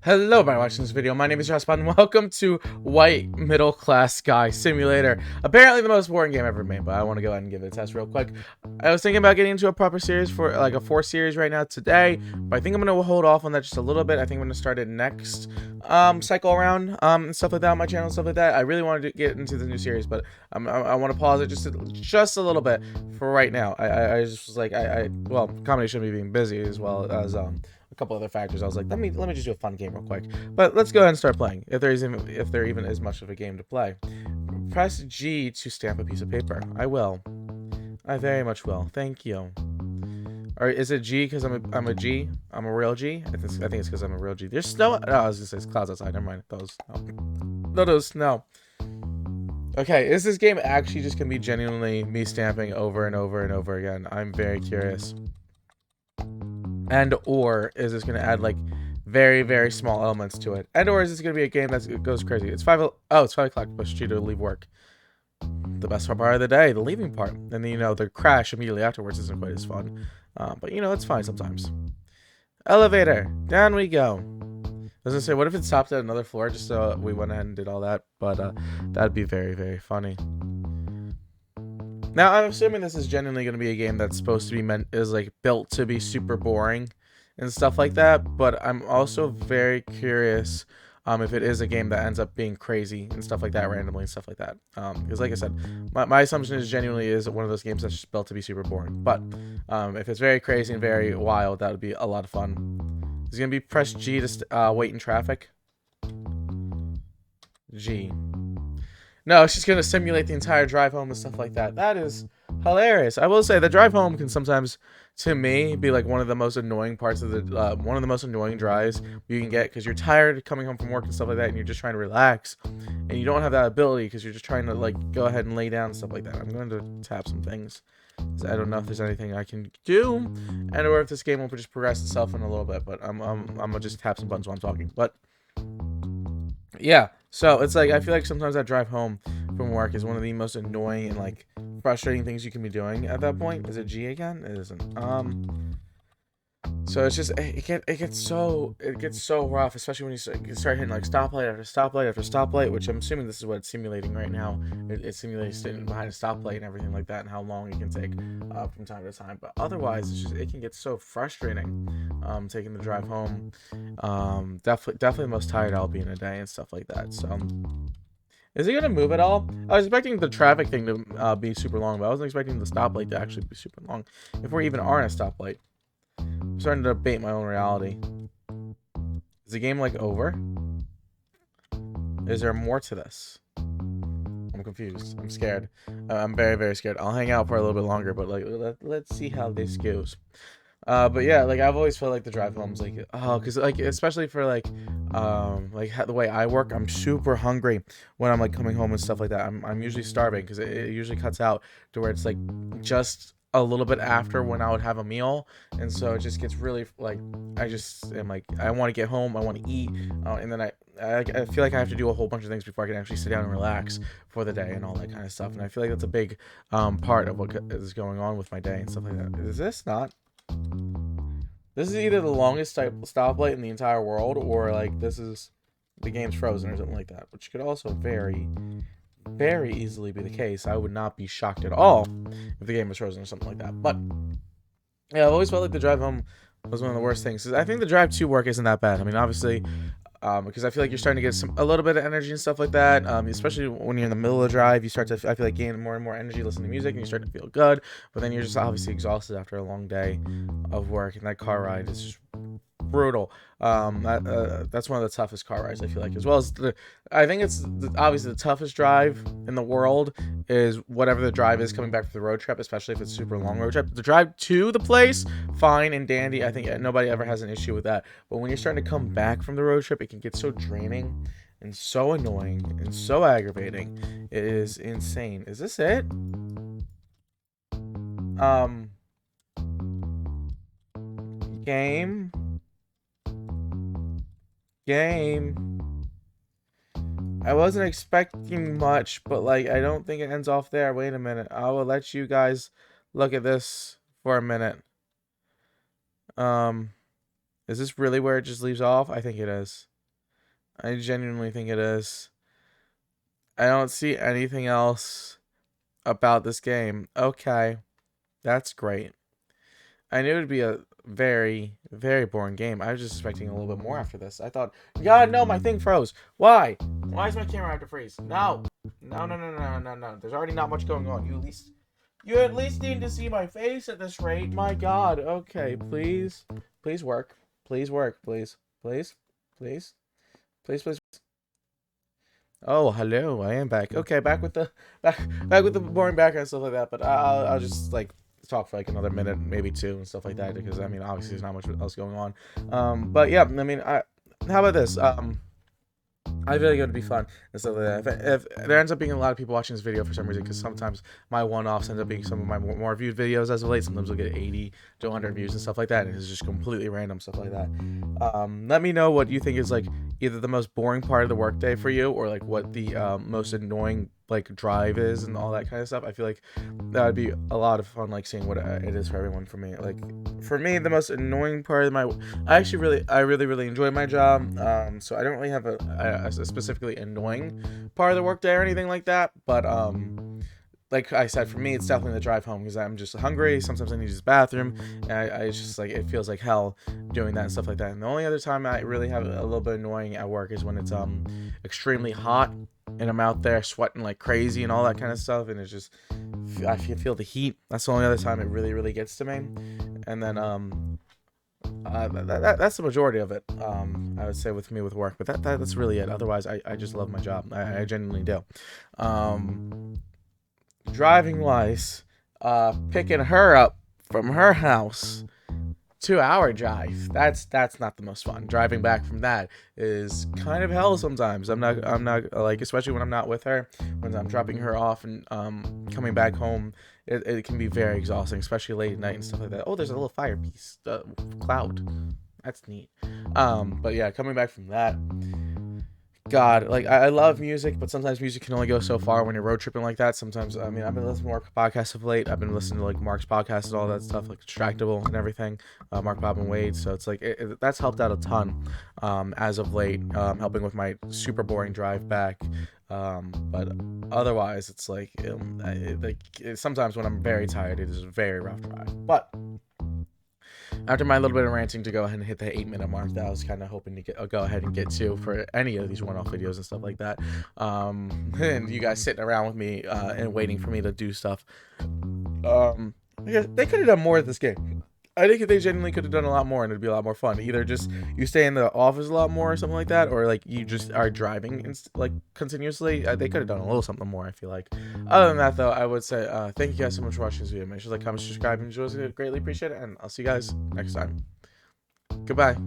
Hello, everybody watching this video. My name is Josh Bond, and welcome to White Middle Class Guy Simulator. Apparently the most boring game ever made, but I want to go ahead and give it a test real quick. I was thinking about getting into a proper series for like a 4 series right now today, but I think I'm going to hold off on that just a little bit. I think I'm going to start it next cycle around and stuff like that on my channel and stuff like that. I really wanted to get into the new series, but I want to pause it just a little bit for right now. I just was like, well, combination of me being busy as well as a couple other factors. I was like, let me just do a fun game real quick. But let's go ahead and start playing. If there even is much of a game to play. Press G to stamp a piece of paper. I will. I very much will. Thank you. Or is it G because I'm a G? I'm a real G? I think it's because I'm a real G. There's snow. Oh, I was gonna say it's clouds outside. Never mind. Those. No. Those. No. Okay, is this game actually just gonna be genuinely me stamping over and over and over again? I'm very curious. And or is this going to add like very small elements to it? And or is this going to be a game that goes crazy? It's 5 o'clock. Push G to leave work. The best part of the day, the leaving part. And then, you know, the crash immediately afterwards isn't quite as fun. But you know, it's fine sometimes. Elevator. Down we go. I was gonna say, what if it stopped at another floor just so we went ahead and did all that? But that'd be very funny. Now, I'm assuming this is genuinely going to be a game that's supposed to be built to be super boring and stuff like that, but I'm also very curious if it is a game that ends up being crazy and stuff like that randomly and stuff like that. Because like I said, my assumption is genuinely is one of those games that's just built to be super boring. But if it's very crazy and very wild, that would be a lot of fun. It's going to be press G to wait in traffic. G. No, it's just going to simulate the entire drive home and stuff like that. That is hilarious. I will say the drive home can sometimes, to me, be like one of the most annoying parts of the, one of the most annoying drives you can get because you're tired coming home from work and stuff like that and you're just trying to relax and you don't have that ability because you're just trying to like go ahead and lay down and stuff like that. I'm going to tap some things. I don't know if there's anything I can do and or if this game will just progress itself in a little bit, but I'm going to just tap some buttons while I'm talking. But yeah, so it's like I feel like sometimes that drive home from work is one of the most annoying and like frustrating things you can be doing at that point. Is it G again? It isn't. So it's just it gets so rough, especially when you start hitting like stoplight after stoplight after stoplight, which I'm assuming this is what it's simulating right now. It simulates sitting behind a stoplight and everything like that, and how long it can take from time to time. But otherwise, it can get so frustrating taking the drive home. Definitely the most tired I'll be in a day and stuff like that. So. Is it gonna move at all? I was expecting the traffic thing to be super long, but I wasn't expecting the stoplight to actually be super long. If we even are in a stoplight. I'm starting to debate my own reality. Is the game like over? Is there more to this? I'm confused. I'm scared. I'm very scared. I'll hang out for a little bit longer, but like let's see how this goes. But yeah, like I've always felt like the drive home's like because like especially for like the way I work, I'm super hungry when I'm like coming home and stuff like that. I'm usually starving because it usually cuts out to where it's like just a little bit after when I would have a meal, and so it just gets really like I just am like I want to get home, I want to eat, and then I feel like I have to do a whole bunch of things before I can actually sit down and relax for the day and all that kind of stuff. And I feel like that's a big part of what is going on with my day and stuff like that. Is this not? This is either the longest stoplight in the entire world, or like this is the game's frozen or something like that, which could also very easily be the case. I would not be shocked at all if the game was frozen or something like that. But yeah, I've always felt like the drive home was one of the worst things. I think the drive to work isn't that bad. I mean, obviously, because I feel like you're starting to get a little bit of energy and stuff like that. Especially when you're in the middle of the drive, you start to I feel like gain more and more energy listening to music, and you start to feel good. But then you're just obviously exhausted after a long day of work, and that car ride is just brutal. That's one of the toughest car rides I feel like, as well as I think it's obviously the toughest drive in the world is whatever the drive is coming back from the road trip, especially if it's super long road trip. The drive to the place, fine and dandy. I think nobody ever has an issue with that. But when you're starting to come back from the road trip, it can get so draining and so annoying and so aggravating. It is insane. Is this it? Game. I wasn't expecting much, but like I don't think it ends off there. Wait a minute. I will let you guys look at this for a minute. Is this really where it just leaves off? I think it is. I genuinely think it is. I don't see anything else about this game. Okay, that's great. I knew it'd be a very, very boring game. I was just expecting a little bit more after this. I thought, God, no, my thing froze. Why? Why is my camera have to freeze? No. No, no, no, no, no, no. There's already not much going on. You at least need to see my face at this rate. My God. Okay, please. Please work. Please work. Please. Please. Please. Please, please. Oh, hello. I am back. Okay, back with the boring background and stuff like that. But I'll just like talk for like another minute, maybe two, and stuff like that. Because I mean, obviously, there's not much else going on. But yeah, I mean, how about this? I feel like it would be fun and stuff like that. If there ends up being a lot of people watching this video for some reason, because sometimes my one-offs end up being some of my more viewed videos as of late. Sometimes I'll get 80 to 100 views and stuff like that, and it's just completely random stuff like that. Let me know what you think is like either the most boring part of the workday for you, or like what the most annoying like drive is and all that kind of stuff. I feel like that would be a lot of fun, like seeing what it is for everyone. For me, like for me, the most annoying part of my, I really enjoy my job. So I don't really have a specifically annoying part of the workday or anything like that. But like I said, for me, it's definitely the drive home because I'm just hungry. Sometimes I need to use the bathroom, and I just like it feels like hell doing that and stuff like that. And the only other time I really have a little bit annoying at work is when it's extremely hot and I'm out there sweating like crazy and all that kind of stuff, and it's just I feel the heat. That's the only other time it really gets to me. And then that's the majority of it. I would say with me with work, but that's really it. Otherwise, I just love my job. I genuinely do. Driving wise, picking her up from her house, 2 hour drive. That's not the most fun. Driving back from that is kind of hell sometimes. I'm not like, especially when I'm not with her, when I'm dropping her off and coming back home, it can be very exhausting, especially late at night and stuff like that. Oh, there's a little fire piece, cloud. That's neat. But yeah, coming back from that, God, like I love music, but sometimes music can only go so far when you're road tripping like that. Sometimes, I mean, I've been listening to more podcasts of late. I've been listening to like Mark's podcast and all that stuff, like Distractable and everything, Mark, Bob, and Wade. So it's like that's helped out a ton as of late, helping with my super boring drive back. But otherwise, it's like, sometimes when I'm very tired, it is a very rough drive. But after my little bit of ranting, to go ahead and hit the 8 minute mark that I was kind of hoping to go ahead and get to for any of these one-off videos and stuff like that, and you guys sitting around with me and waiting for me to do stuff, I guess they could have done more at this game. I think they genuinely could have done a lot more, and it'd be a lot more fun. Either just you stay in the office a lot more or something like that, or like you just are driving like continuously. They could have done a little something more, I feel like. Other than that, though, I would say thank you guys so much for watching this video. Make sure to like, comment, subscribe, and greatly appreciate it, and I'll see you guys next time. Goodbye.